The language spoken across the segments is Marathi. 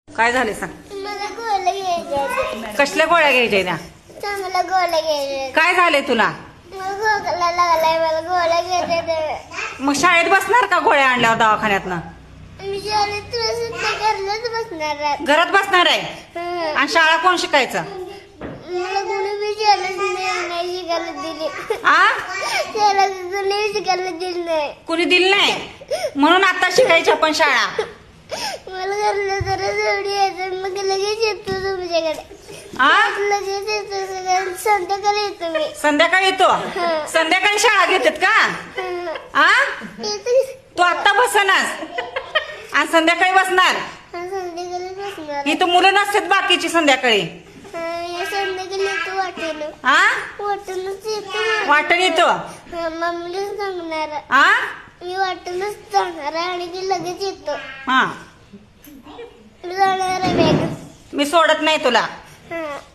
काय झाले सांग. मला गोळ्या घ्यायच्या. कसल्या गोळ्या घ्यायच्या त्या? चांगल्या गोळ्या घ्यायच्या. काय झाले तुला? मला खोकला लागलाय, मला गोळ्या घ्यायच्या. मग शाळेत बसणार का गोळ्या आणल्यावर दवाखान्यातनं? मी शाळेत तुला सुद्धा घरलाच बसणार आहे. घरात बसणार आहे? हं. आणि शाळा कोण शिकायचं? मला कोणी बी शाळेत नाही शिकायला दिली. आ त्याला कोणी शिकायला दिली नाही. कुणी दिली नाही म्हणून आता शिकायची आपण शाळा. मला घरला जरा जेवढी यायचं, मग लगेच येतो तुमच्याकडे. आ लगेच येतो, संध्याकाळी येतो मी. संध्याकाळी येतो? संध्याकाळी शाळा घेतात का? हं. आ येतो. तू आता बसनास आणि संध्याकाळी बसणार? संध्याकाळी बसणार. इथं मुलं नसतात बाकीची संध्याकाळी. संध्याकाळी येतो वाटेल. आ वाटूनच येतो. वाटण येतो? मम्मीला सांगणार. आ मी वाटूनच जाणार आहे आणि ती लगेच येतो. हा जाणार आहे बॅग. मी सोडत नाही तुला.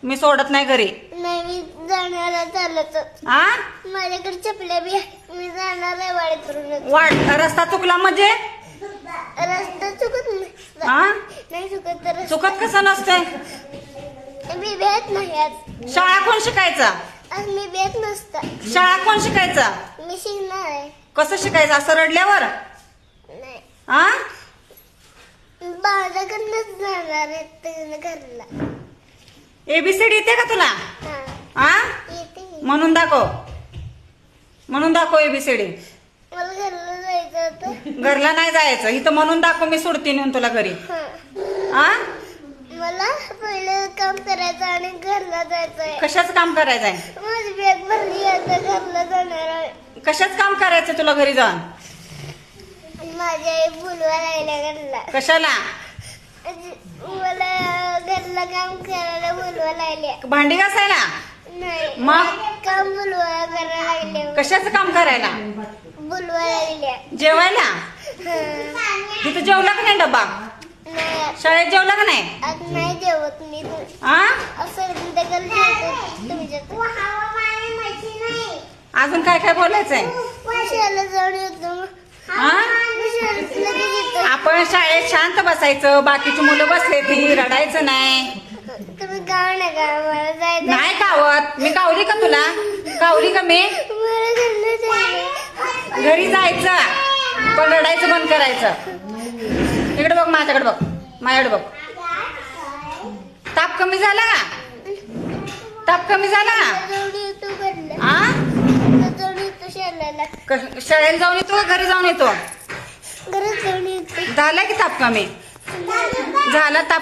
मी सोडत नाही घरी. नाही, मी जाणार आहे चालत. आ माझ्याकडे चपल्या बी आहे. मी जाणार आहे वाडीतून. रस्ता चुकला म्हणजे? रस्ता चुकत आ नाही चुकत तर चुकत कसं नसतंय? मी भेट नाही आज. शाळा कोण शिकायचा? आज मी भेट नसता. शाळा कोण शिकायचा? मी शिकणार आहे. कसं शिकायचं? असं रडल्यावर? नाही, आ माझ्याकडनंच जाणार आहे त्याच्या घरला. एबीसीडी येते का तुला? हा, आ येते. म्हणून दाखव. म्हणून दाखव एबीसीडी. मला घरला जायचं होतं. घरला नाही जायचं, इथं म्हणून दाखव. मी सोडते नेऊन तुला घरी. हा. आ मला पहिलं काम करायचं आणि घरला जायचंय. कशाच काम करायचंय? माझी बॅग भरली, आता घरला जाणार आहे. कशाच काम करायचं तुला घरी जाऊन? माझ्या आई बोलवा लागल्या घरला. कशाला? मला घरला काम करायला बोलवा लागल्या. भांडी घासायला? नाही, मग? काम बोलवा करायला लागले. कशाचं काम करायला? बोलवा लागल्या. जेवायला? हं. तिथं जेवला का नाही डब्बा? नाही, शाळेत जेवला का नाही? आज नाही जेवत मी. आ असं संध्याकाळी जेवतो तुमच्यात. अजून काय काय बोलायचंय? शाळेला जाऊन येतो. आ मी शाळेत लगेच येतो. आपण शाळेत शांत बसायचं, बाकीची मुलं बसले ती रडायचं नाही. तुम्ही गाव नका, मला जायचं. नाही कावत. मी कावली का तुला? कावली का मी? मला घरला जायचं. घरी जायचं पण रडायचं बंद करायचं. इकडे बघ, माझ्याकडे बघ, माझ्याकडे बघ. ताप कमी झाला का? ताप कमी झाला? जाऊन येतो घरला. आ जाऊन येतो शाळेला. शाळेला जाऊन येतो का घरी जाऊन येतो? घरात जाऊन येतो. झाला की ताप कमी? झाला ताप